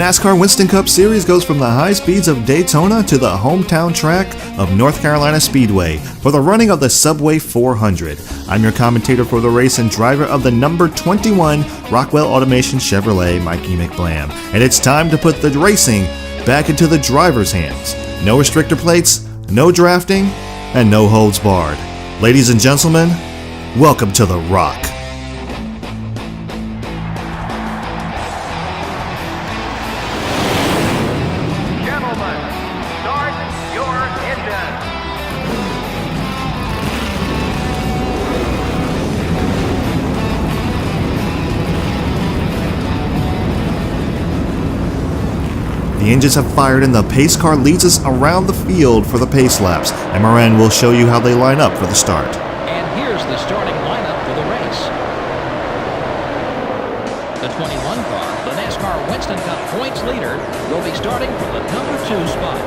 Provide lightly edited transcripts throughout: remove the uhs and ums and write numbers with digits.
The NASCAR Winston Cup Series goes from the high speeds of Daytona to the hometown track of North Carolina Speedway for the running of the Subway 400. I'm your commentator for the race and driver of the number 21 Rockwell Automation Chevrolet, Mikey McBlam. And it's time to put the racing back into the driver's hands. No restrictor plates, no drafting, and no holds barred. Ladies and gentlemen, welcome to The Rock. The engines have fired and the pace car leads us around the field for the pace laps. MRN will show you how they line up for the start. And here's the starting lineup for the race. The 21 car, the NASCAR Winston Cup points leader, will be starting from the number 2 spot.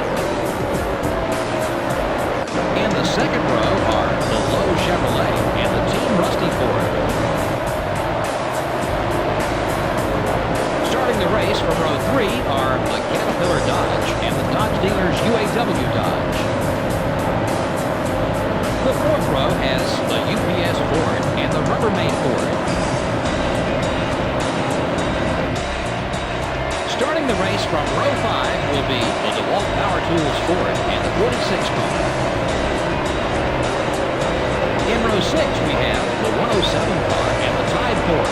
In the second row are the Lowe Chevrolet and the Team Rusty Ford. Starting the race from row 3 are the Caterpillar Dodge and the Dodge dealers UAW Dodge. The fourth row has the UPS Ford and the Rubbermaid Ford. Starting the race from row 5 will be the DeWalt Power Tools Ford and the 46 car. In row 6 we have the 107 car and the Tide Ford.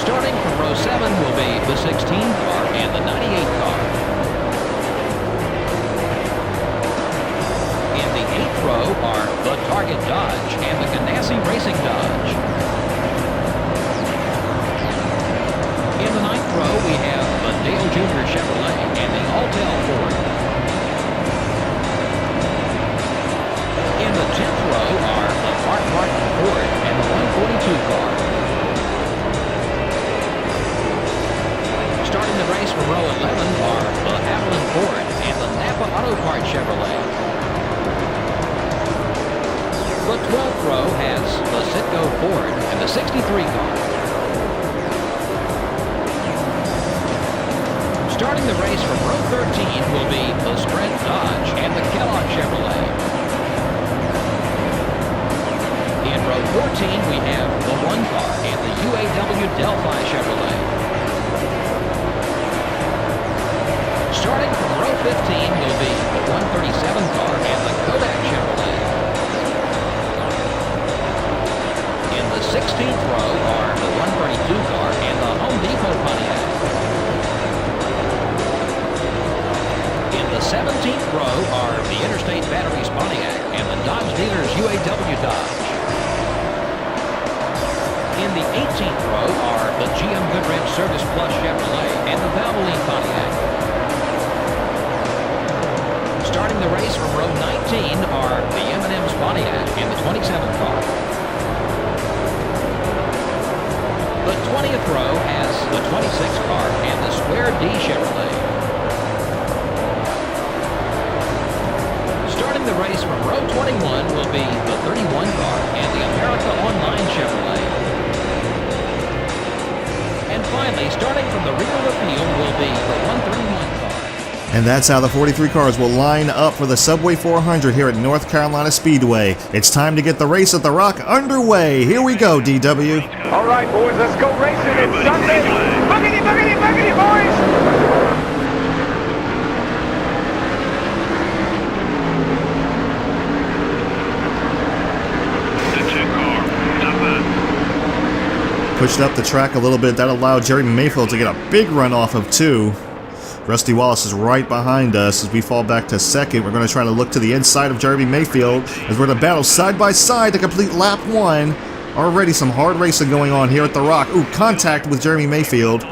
Starting from row 7 will be the 16 car and the 98 car. In the 8th row are the Target Dodge and the Ganassi Racing Dodge. In the 9th row we have the Dale Jr. Chevrolet and the Alltel Ford. In the 10th row are the Mark Martin Ford and the 142 car. Starting the race from row 11 are the Avalon Ford and the Napa Auto Parts Chevrolet. The 12th row has the Citgo Ford and the 63 car. Starting the race from row 13 will be the Sprint Dodge and the Kellogg Chevrolet. In row 14 we have the 1 car and the UAW Delphi Chevrolet. Starting from row 15 will be the 137 car and the Kodak Chevrolet. In the 16th row are the 132 car and the Home Depot Pontiac. In the 17th row are the Interstate Batteries Pontiac and the Dodge dealers UAW Dodge. In the 18th row are the GM Goodrich Service Plus Chevrolet and the Valvoline Pontiac. Starting the race from row 19 are the M&M's Pontiac and the 27 car. The 20th row has the 26 car and the Square D Chevrolet. Starting the race from row 21 will be the 31 car and the America Online Chevrolet. And finally, starting from the rear of the field will be the 131 car. And that's how the 43 cars will line up for the Subway 400 here at North Carolina Speedway. It's time to get the race at the Rock underway. Here we go, DW. All right, boys, let's go racing. It's Sunday. Buggity, buggity, buggity, boys. Pushed up the track a little bit. That allowed Jeremy Mayfield to get a big run off of 2. Rusty Wallace is right behind us as we fall back to second. We're going to try to look to the inside of Jeremy Mayfield as we're going to battle side by side to complete lap 1. Already some hard racing going on here at the Rock. Ooh, contact with Jeremy Mayfield.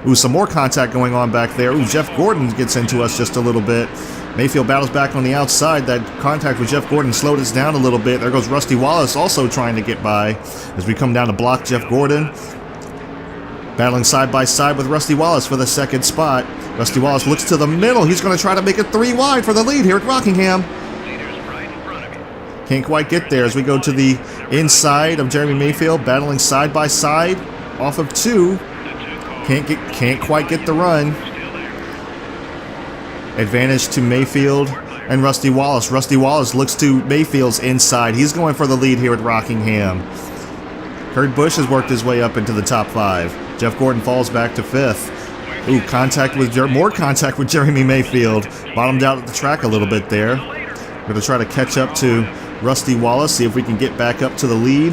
Ooh, some more contact going on back there. Ooh, Jeff Gordon gets into us just a little bit. Mayfield battles back on the outside. That contact with Jeff Gordon slowed us down a little bit. There goes Rusty Wallace also trying to get by as we come down to block Jeff Gordon. Battling side by side with Rusty Wallace for the second spot. Rusty Wallace looks to the middle. He's going to try to make it 3 wide for the lead here at Rockingham. Can't quite get there as we go to the inside of Jeremy Mayfield, battling side by side. off of 2. Can't quite get the run. Advantage to Mayfield and Rusty Wallace. Rusty Wallace looks to Mayfield's inside. He's going for the lead here at Rockingham. Kurt Busch has worked his way up into the top 5. Jeff Gordon falls back to 5th. Ooh, more contact with Jeremy Mayfield. Bottomed out at the track a little bit there. We're going to try to catch up to Rusty Wallace, see if we can get back up to the lead.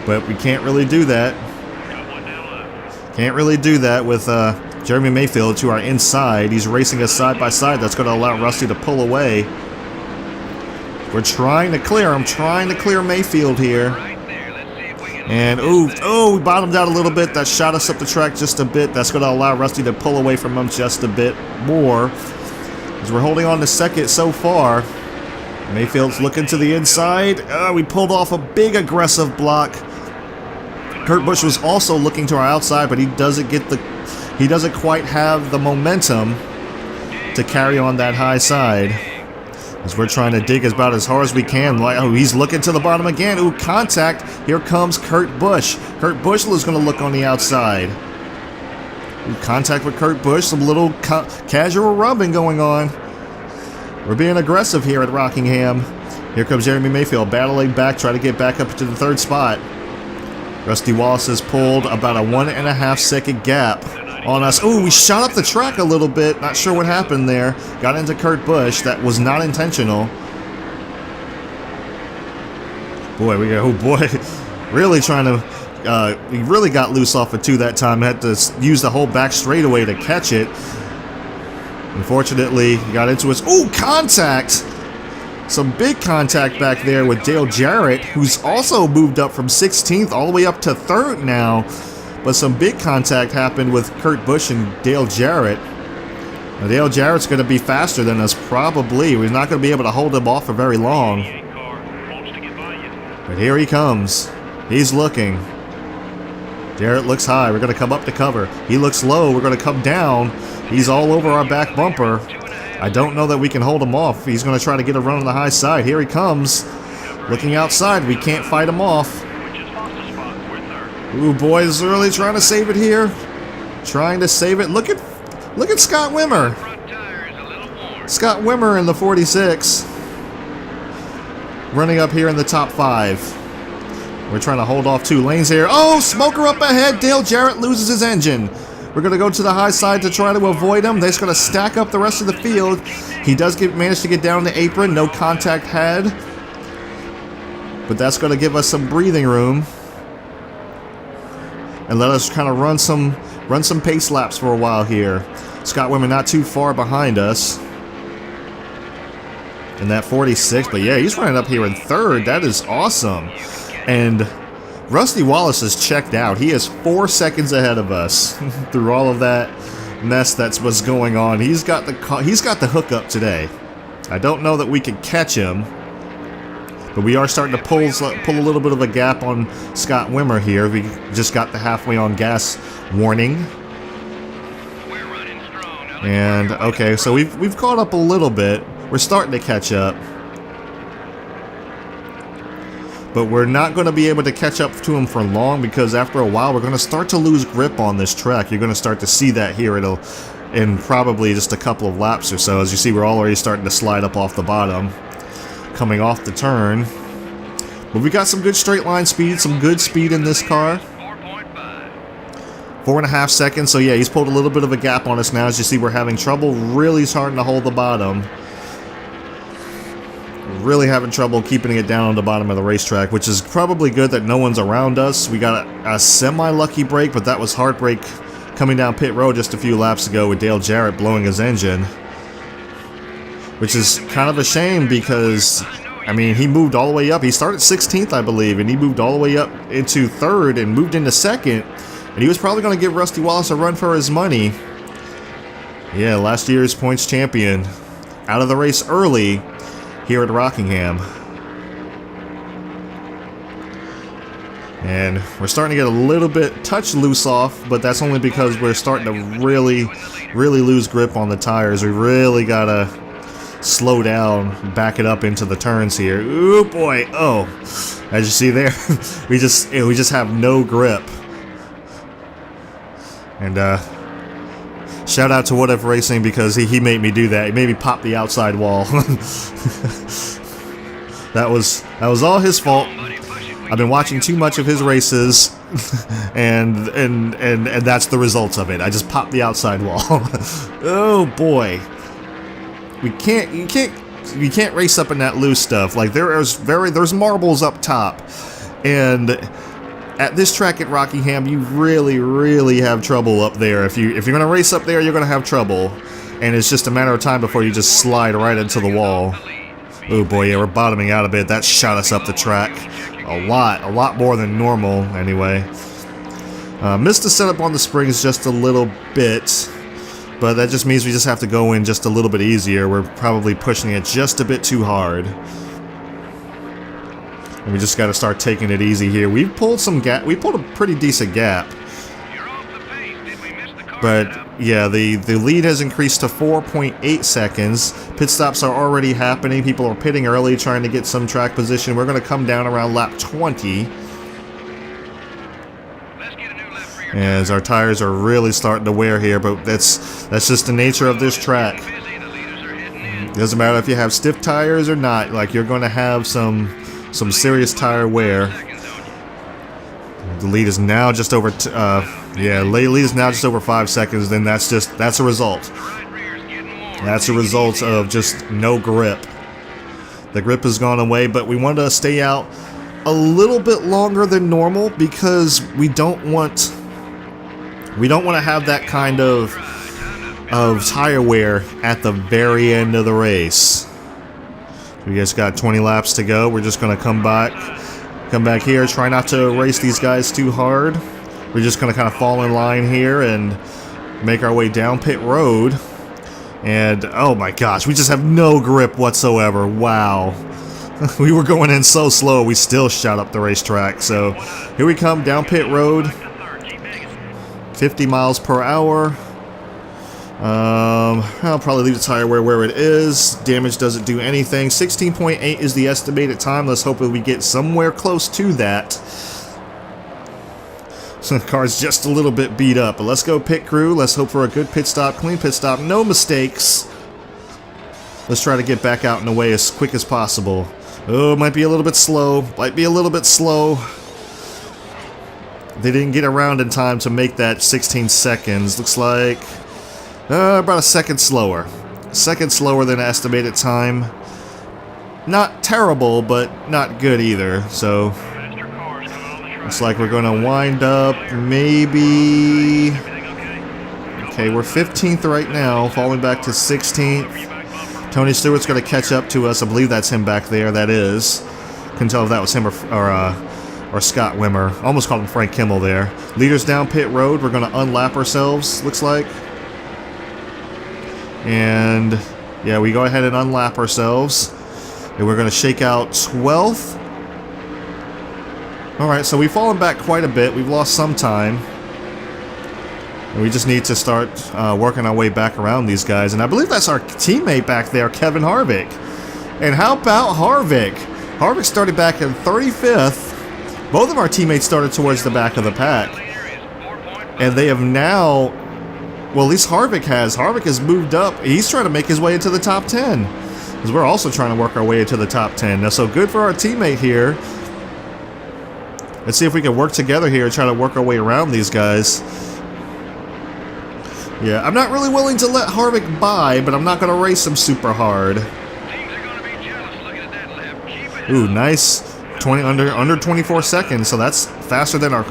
But we can't really do that. Can't really do that with Jeremy Mayfield to our inside. He's racing us side by side. That's going to allow Rusty to pull away. We're trying to clear him, trying to clear Mayfield here. And, we bottomed out a little bit. That shot us up the track just a bit. That's going to allow Rusty to pull away from him just a bit more. As we're holding on to second so far. Mayfield's looking to the inside. We pulled off a big aggressive block. Kurt Busch was also looking to our outside, but he doesn't quite have the momentum to carry on that high side. As we're trying to dig about as hard as we can. He's looking to the bottom again. Ooh, contact. Here comes Kurt Busch. Kurt Busch is going to look on the outside. Ooh, contact with Kurt Busch. Some little casual rubbing going on. We're being aggressive here at Rockingham. Here comes Jeremy Mayfield battling back, trying to get back up to the 3rd spot. Rusty Wallace has pulled about a 1.5 second gap on us. Ooh, we shot up the track a little bit. Not sure what happened there. Got into Kurt Busch. That was not intentional. Boy, really trying to. We really got loose off of 2 that time. Had to use the whole back straightaway to catch it. Unfortunately, he got into us. Ooh, contact! Some big contact back there with Dale Jarrett, who's also moved up from 16th all the way up to 3rd now. But some big contact happened with Kurt Busch and Dale Jarrett. Now, Dale Jarrett's going to be faster than us, probably. We're not going to be able to hold him off for very long. But here he comes. He's looking. Jarrett looks high. We're going to come up to cover. He looks low. We're going to come down. He's all over our back bumper. I don't know that we can hold him off. He's going to try to get a run on the high side. Here he comes. Looking outside. We can't fight him off. Ooh, boys, really trying to save it here. Trying to save it. Look at Scott Wimmer. Scott Wimmer in the 46. Running up here in the top 5. We're trying to hold off 2 lanes here. Oh, smoker up ahead. Dale Jarrett loses his engine. We're going to go to the high side to try to avoid him. They're just going to stack up the rest of the field. He does manage to get down the apron. No contact had. But that's going to give us some breathing room. And let us kind of run some pace laps for a while here. Scott Wimmer not too far behind us. In that 46. But yeah, he's running up here in 3rd. That is awesome. And Rusty Wallace is checked out. He is 4 seconds ahead of us through all of that mess that's what's going on. He's got the hookup today. I don't know that we can catch him, but we are starting to pull a little bit of a gap on Scott Wimmer here. We just got the halfway on gas warning. And okay, so we've caught up a little bit. We're starting to catch up. But we're not going to be able to catch up to him for long because after a while we're going to start to lose grip on this track. You're going to start to see that here in probably just a couple of laps or so. As you see, we're already starting to slide up off the bottom, coming off the turn. But we got some good straight line speed, some good speed in this car. 4.5 seconds. So yeah, he's pulled a little bit of a gap on us now. As you see, we're having trouble really starting to hold the bottom. Really having trouble keeping it down on the bottom of the racetrack, which is probably good that no one's around us. We got a semi-lucky break, but that was heartbreak coming down pit road just a few laps ago with Dale Jarrett blowing his engine. Which is kind of a shame because, I mean, he moved all the way up. He started 16th, I believe, and he moved all the way up into 3rd and moved into 2nd. And he was probably going to give Rusty Wallace a run for his money. Yeah, last year's points champion. Out of the race early here at Rockingham. And we're starting to get a little bit touch loose off, but that's only because we're starting to really lose grip on the tires. We really gotta slow down, back it up into the turns here. Ooh boy, oh, as you see there, we just have no grip. And shout out to Whatever Racing, because he made me do that. He made me pop the outside wall. That was all his fault. I've been watching too much of his races, and that's the results of it. I just popped the outside wall. Oh boy, you can't race up in that loose stuff. Like there's marbles up top, and at this track at Rockingham, you really have trouble up there. If you're gonna race up there, you're gonna have trouble, and it's just a matter of time before you just slide right into the wall. Oh boy, yeah, we're bottoming out a bit. That shot us up the track a lot more than normal anyway. Missed the setup on the springs just a little bit, but that just means we just have to go in just a little bit easier. We're probably pushing it just a bit too hard. And we just got to start taking it easy here. We pulled a pretty decent gap. But yeah, the lead has increased to 4.8 seconds. Pit stops are already happening. People are pitting early, trying to get some track position. We're going to come down around lap 20. As our tires are really starting to wear here, but that's just the nature of this track. Doesn't matter if you have stiff tires or not, like you're going to have some serious tire wear. The lead is now just over lead is now just over 5 seconds. Then that's a result. That's a result of just no grip. The grip has gone away, but we wanted to stay out a little bit longer than normal because we don't want to have that kind of tire wear at the very end of the race. We just got 20 laps to go. We're just going to come back here, try not to race these guys too hard. We're just going to kind of fall in line here and make our way down pit road. And oh my gosh, we just have no grip whatsoever. Wow. We were going in so slow, we still shot up the racetrack. So here we come down pit road. 50 miles per hour. I'll probably leave the tire wear where it is. Damage doesn't do anything. 16.8 is the estimated time. Let's hope that we get somewhere close to that. So the car's just a little bit beat up, but let's go pit crew. Let's hope for a good pit stop, clean pit stop, no mistakes. Let's try to get back out in the way as quick as possible. Oh, might be a little bit slow. Might be a little bit slow. They didn't get around in time to make that 16 seconds. Looks like about a second slower. A second slower than estimated time. Not terrible, but not good either. So looks like we're going to wind up maybe... Okay, we're 15th right now, falling back to 16th. Tony Stewart's going to catch up to us. I believe that's him back there. That is. Couldn't tell if that was him or Scott Wimmer. Almost called him Frank Kimmel there. Leaders down pit road. We're going to unlap ourselves, looks like. And yeah, we go ahead and unlap ourselves. And we're going to shake out 12th. Alright, so we've fallen back quite a bit. We've lost some time. And we just need to start working our way back around these guys. And I believe that's our teammate back there, Kevin Harvick. And how about Harvick? Harvick started back in 35th. Both of our teammates started towards the back of the pack. And they have now... Well, at least Harvick has. Harvick has moved up. He's trying to make his way into the top 10. Because we're also trying to work our way into the top 10. Now, so good for our teammate here. Let's see if we can work together here and try to work our way around these guys. Yeah, I'm not really willing to let Harvick by, but I'm not going to race him super hard. Ooh, nice. Under 24 seconds, so that's faster than a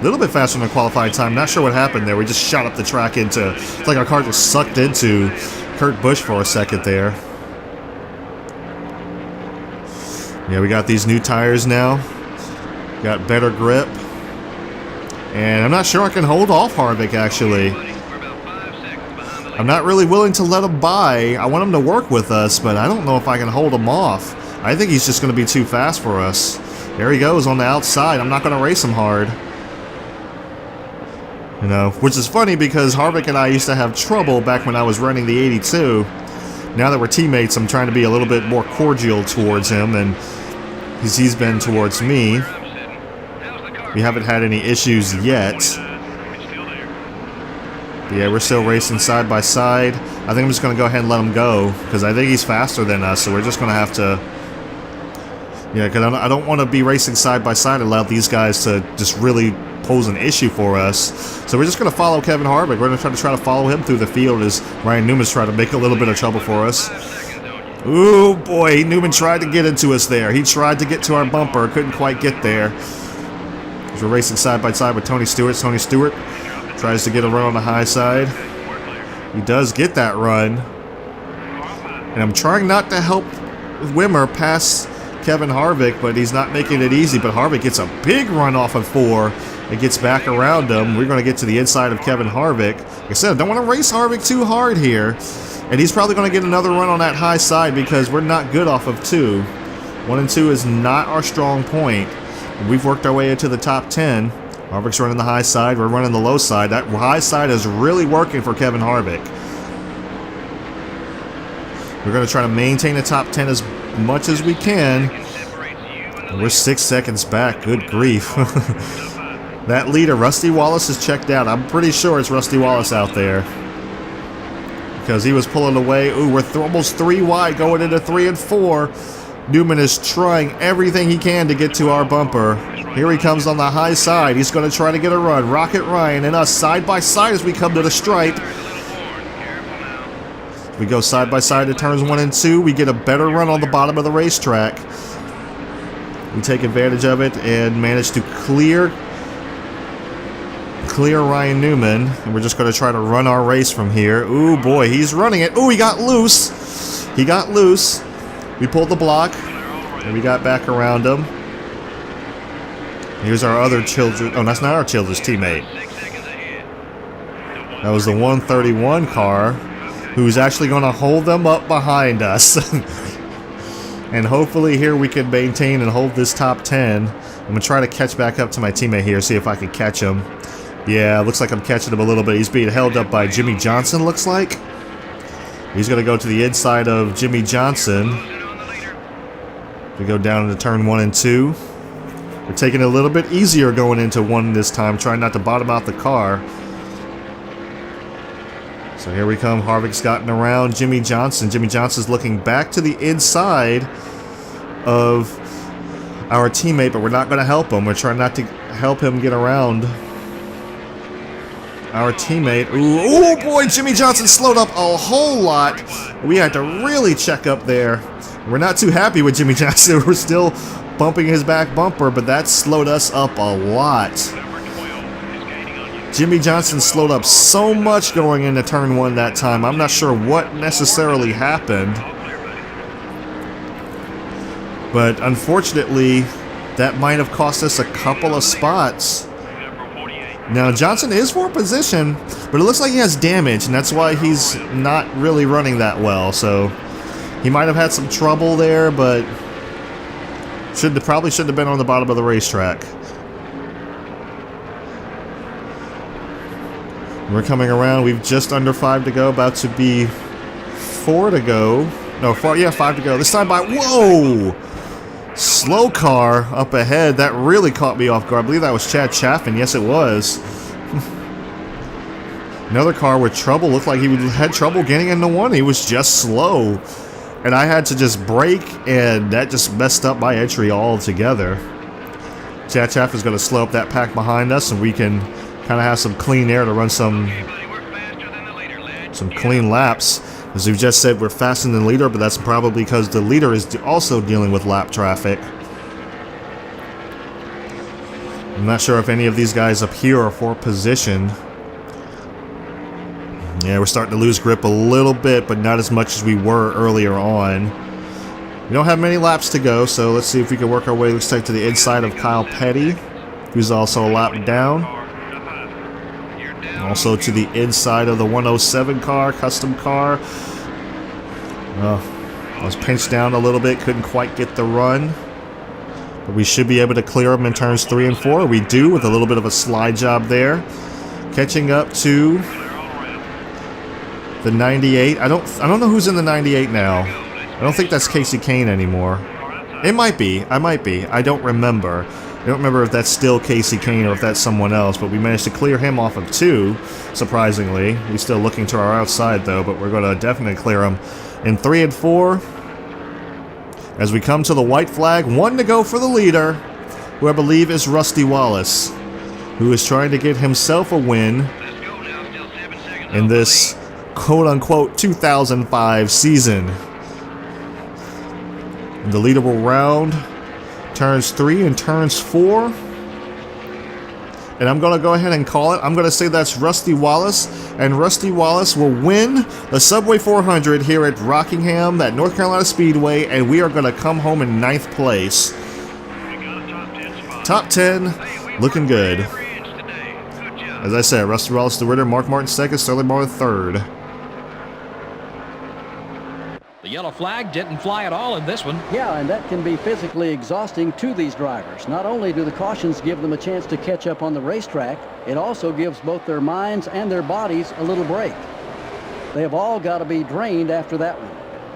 little bit faster than our qualifying time. Not sure what happened there. We just shot up the track into, it's like our car just sucked into Kurt Busch for a second there. Yeah, we got these new tires now. Got better grip. And I'm not sure I can hold off Harvick, actually. I'm not really willing to let him by. I want him to work with us, but I don't know if I can hold him off. I think he's just going to be too fast for us. There he goes on the outside. I'm not going to race him hard. You know, which is funny because Harvick and I used to have trouble back when I was running the 82. now that we're teammates, I'm trying to be a little bit more cordial towards him, and he's been towards me. We haven't had any issues yet. But yeah, we're still racing side by side. I think I'm just going to go ahead and let him go, because I think he's faster than us, so we're just going to have to... Yeah, because I don't want to be racing side by side and allow these guys to just really pose an issue for us. So we're just going to follow Kevin Harvick. We're going to try to follow him through the field as Ryan Newman's trying to make a little bit of trouble for us. Ooh, boy, Newman tried to get into us there. He tried to get to our bumper, couldn't quite get there. We're racing side by side with Tony Stewart. Tony Stewart tries to get a run on the high side. He does get that run. And I'm trying not to help Wimmer pass Kevin Harvick, but he's not making it easy. But Harvick gets a big run off of 4 and gets back around him. We're going to get to the inside of Kevin Harvick. Like I said, I don't want to race Harvick too hard here. And he's probably going to get another run on that high side because we're not good off of 2. 1 and 2 is not our strong point. We've worked our way into the top 10. Harvick's running the high side. We're running the low side. That high side is really working for Kevin Harvick. We're going to try to maintain the top 10 as much as we can. And we're 6 seconds back. Good grief. That leader, Rusty Wallace, is checked out. I'm pretty sure it's Rusty Wallace out there, because he was pulling away. Ooh, we're almost 3 wide going into 3 and 4. Newman is trying everything he can to get to our bumper. Here he comes on the high side. He's going to try to get a run. Rocket Ryan and us side by side as we come to the stripe. We go side by side to turns 1 and 2. We get a better run on the bottom of the racetrack. We take advantage of it and manage to clear Ryan Newman. And we're just going to try to run our race from here. Ooh, boy, he's running it. Ooh, he got loose. He got loose. We pulled the block, and we got back around him. Here's our other Childress. Oh, that's not our Childress teammate. That was the 131 car, who's actually going to hold them up behind us. And hopefully here we can maintain and hold this top 10. I'm going to try to catch back up to my teammate here, see if I can catch him. Yeah, looks like I'm catching him a little bit. He's being held up by Jimmy Johnson, looks like. He's going to go to the inside of Jimmy Johnson. We go down into turn 1 and 2. We're taking it a little bit easier going into 1 this time, trying not to bottom out the car. So here we come. Harvick's gotten around Jimmy Johnson. Jimmy Johnson's looking back to the inside of our teammate, but we're not going to help him. We're trying not to help him get around our teammate. Ooh, boy, Jimmy Johnson slowed up a whole lot. We had to really check up there. We're not too happy with Jimmy Johnson. We're still bumping his back bumper, but that slowed us up a lot. Jimmy Johnson slowed up so much going into turn 1 that time. I'm not sure what necessarily happened, but unfortunately, that might have cost us a couple of spots. Now, Johnson is for position, but it looks like he has damage, and that's why he's not really running that well. So he might have had some trouble there, but probably shouldn't have been on the bottom of the racetrack. We're coming around. We've just under 5 to go, about to be 4 to go. No, 5 to go. This time by, whoa! Slow car up ahead. That really caught me off guard. I believe that was Chad Chaffin. Yes, it was. Another car with trouble. Looked like he had trouble getting into 1. He was just slow. And I had to just brake, and that just messed up my entry altogether. Chad Chaffin's going to slow up that pack behind us, and we can kind of have some clean air to run some clean laps. As we've just said, we're faster than the leader, but that's probably because the leader is also dealing with lap traffic. I'm not sure if any of these guys up here are for position. Yeah, we're starting to lose grip a little bit, but not as much as we were earlier on. We don't have many laps to go, so let's see if we can work our way, looks like, to the inside of Kyle Petty, who's also a lap down. Also to the inside of the 107 car, custom car. I was pinched down a little bit, couldn't quite get the run. But we should be able to clear them in turns 3 and 4. We do, with a little bit of a slide job there. Catching up to The 98. I don't know who's in the 98 now. I don't think that's Casey Kane anymore. It might be. I don't remember. I don't remember if that's still Casey Kane or if that's someone else, but we managed to clear him off of 2, surprisingly. We're still looking to our outside, though, but we're going to definitely clear him in 3 and 4. As we come to the white flag, 1 to go for the leader, who I believe is Rusty Wallace, who is trying to get himself a win in this quote-unquote 2005 season. And the leader will round turns 3 and turns 4. And I'm going to go ahead and call it. I'm going to say that's Rusty Wallace. And Rusty Wallace will win the Subway 400 here at Rockingham, at North Carolina Speedway. And we are going to come home in 9th place. Top 10, looking good. As I said, Rusty Wallace the winner, Mark Martin 2nd, Sterling Marlin 3rd. The yellow flag didn't fly at all in this one. Yeah, and that can be physically exhausting to these drivers. Not only do the cautions give them a chance to catch up on the racetrack, it also gives both their minds and their bodies a little break. They have all got to be drained after that one.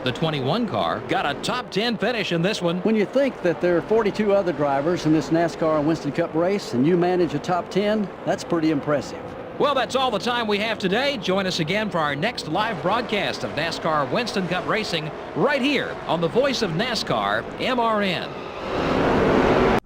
The 21 car got a top 10 finish in this one. When you think that there are 42 other drivers in this NASCAR Winston Cup race and you manage a top 10, that's pretty impressive. Well, that's all the time we have today. Join us again for our next live broadcast of NASCAR Winston Cup Racing right here on the Voice of NASCAR, MRN.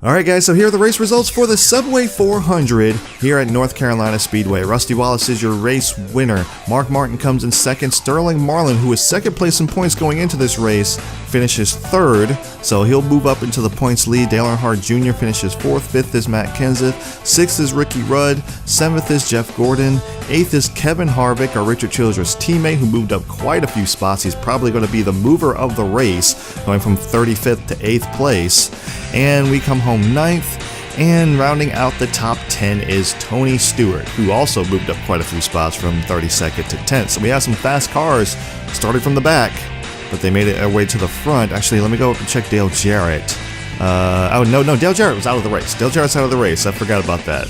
Alright guys, so here are the race results for the Subway 400 here at North Carolina Speedway. Rusty Wallace is your race winner. Mark Martin comes in 2nd. Sterling Marlin, who is 2nd place in points going into this race, finishes 3rd, so he'll move up into the points lead. Dale Earnhardt Jr. finishes 4th. 5th is Matt Kenseth. 6th is Ricky Rudd. 7th is Jeff Gordon. 8th is Kevin Harvick, our Richard Childress teammate, who moved up quite a few spots. He's probably going to be the mover of the race, going from 35th to 8th place. And we come home 9th, and rounding out the top 10 is Tony Stewart, who also moved up quite a few spots from 32nd to 10th. So we have some fast cars started from the back, but they made it their way to the front. Actually, let me go up and check Dale Jarrett. No, Dale Jarrett was out of the race. Dale Jarrett's out of the race. I forgot about that.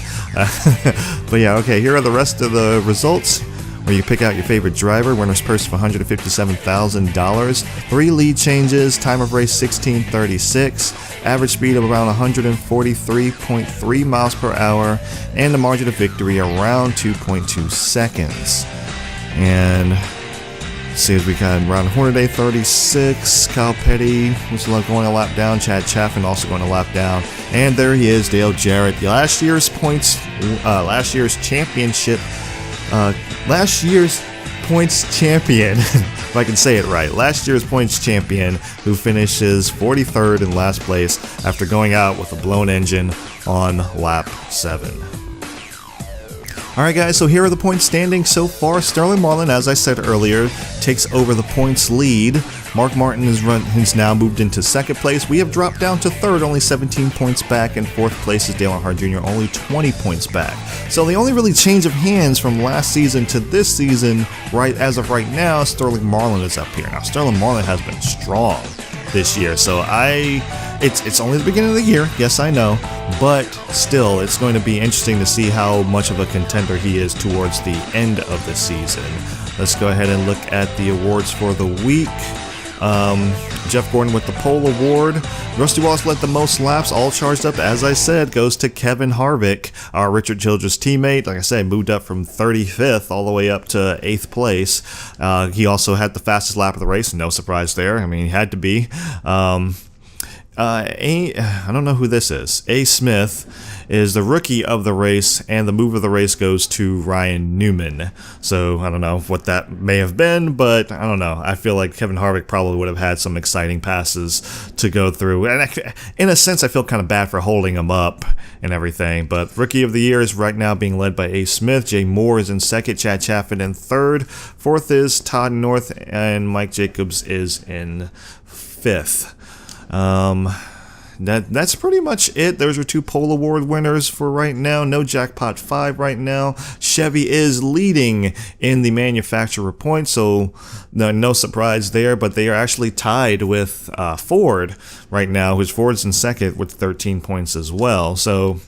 But yeah, okay, here are the rest of the results, where you pick out your favorite driver. Winner's purse of $157,000. 3 lead changes. Time of race 16:36. Average speed of around 143.3 miles per hour. And the margin of victory around 2.2 seconds. And see as we can around Hornaday 36. Kyle Petty was going a lap down. Chad Chaffin also going a lap down. And there he is, Dale Jarrett. Last year's championship. Last year's points champion, if I can say it right, last year's points champion, who finishes 43rd in last place after going out with a blown engine on lap 7. Alright guys, so here are the points standings so far. Sterling Marlin, as I said earlier, takes over the points lead. Mark Martin has now moved into 2nd place. We have dropped down to 3rd, only 17 points back, and 4th place is Dale Earnhardt Jr., only 20 points back. So the only really change of hands from last season to this season, right as of right now, Sterling Marlin is up here. Now, Sterling Marlin has been strong this year, so it's only the beginning of the year, yes I know, but still, it's going to be interesting to see how much of a contender he is towards the end of the season. Let's go ahead and look at the awards for the week. Jeff Gordon with the pole award. Rusty Wallace led the most laps, all charged up, as I said, goes to Kevin Harvick, our Richard Childress teammate. Like I said, moved up from 35th all the way up to 8th place. He also had the fastest lap of the race, no surprise there. I mean, he had to be. I don't know who this is. A. Smith is the rookie of the race, and the move of the race goes to Ryan Newman. So I don't know what that may have been, but I don't know. I feel like Kevin Harvick probably would have had some exciting passes to go through. And in a sense, I feel kind of bad for holding him up and everything. But rookie of the year is right now being led by A. Smith. Jay Moore is in 2nd. Chad Chaffin in 3rd. 4th is Todd North, and Mike Jacobs is in 5th. That's pretty much it. Those are 2 pole award winners for right now. No jackpot 5 right now. Chevy is leading in the manufacturer points, so no surprise there, but they are actually tied with Ford right now, who's Ford's in 2nd with 13 points as well. So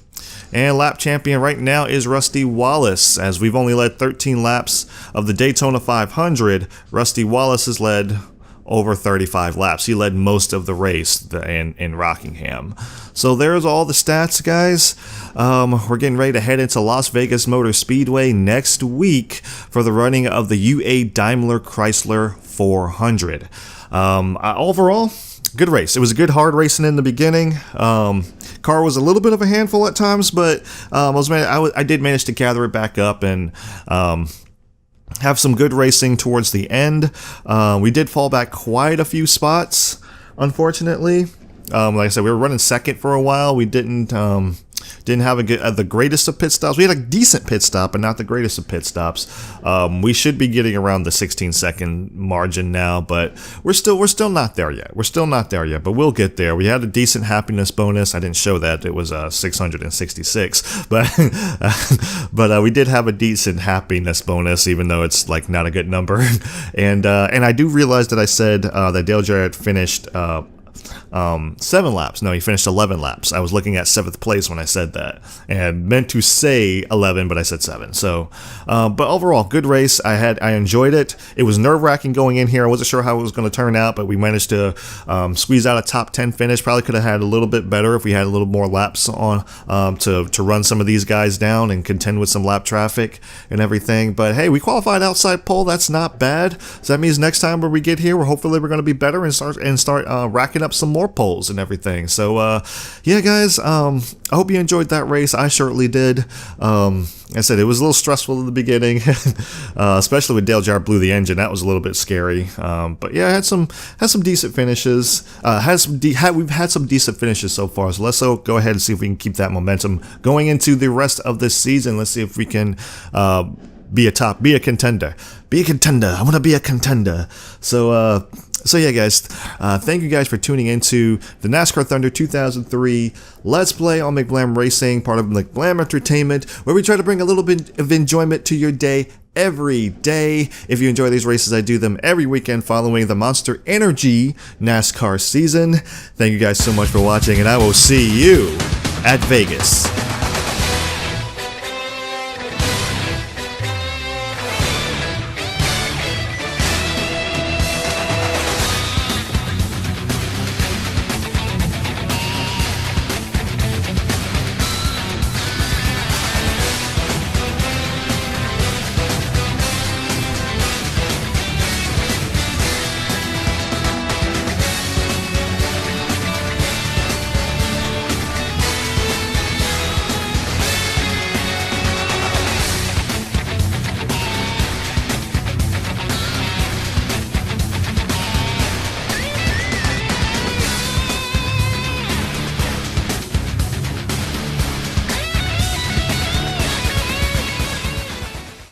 And lap champion right now is Rusty Wallace. As we've only led 13 laps of the Daytona 500, Rusty Wallace has led over 35 laps. He led most of the race in Rockingham. So there's all the stats, guys. We're getting ready to head into Las Vegas Motor Speedway next week for the running of the UA Daimler Chrysler 400. Overall, good race. It was a good hard racing in the beginning. Car was a little bit of a handful at times, but I did manage to gather it back up and have some good racing towards the end. We did fall back quite a few spots, unfortunately. Like I said, we were running second for a while. We didn't have the greatest of pit stops. We had a decent pit stop, but not the greatest of pit stops. We should be getting around the 16-second margin now, but we're still not there yet. We're still not there yet, but we'll get there. We had a decent happiness bonus. I didn't show that. It was 666, but we did have a decent happiness bonus, even though it's like not a good number. And I do realize that I said that Dale Jarrett finished 7 laps. No, he finished 11 laps. I was looking at 7th place when I said that and meant to say 11, but I said 7. So, but overall, good race. I enjoyed it. It was nerve-wracking going in here. I wasn't sure how it was going to turn out, but we managed to squeeze out a top 10 finish. Probably could have had a little bit better if we had a little more laps on to run some of these guys down and contend with some lap traffic and everything. But hey, we qualified outside pole. That's not bad. So that means next time when we get here, we're going to be better and start racking up some more poles and everything. So yeah, guys, I hope you enjoyed that race. I certainly did. I said it was a little stressful in the beginning, especially when Dale Jarrett blew the engine. That was a little bit scary. But yeah, I had some decent finishes. We've had some decent finishes so far. So let's go ahead and see if we can keep that momentum going into the rest of this season. Let's see if we can be a contender. Be a contender. I want to be a contender. So yeah, guys, thank you guys for tuning into the NASCAR Thunder 2003 Let's Play on McBlam Racing, part of McBlam Entertainment, where we try to bring a little bit of enjoyment to your day every day. If you enjoy these races, I do them every weekend following the Monster Energy NASCAR season. Thank you guys so much for watching, and I will see you at Vegas.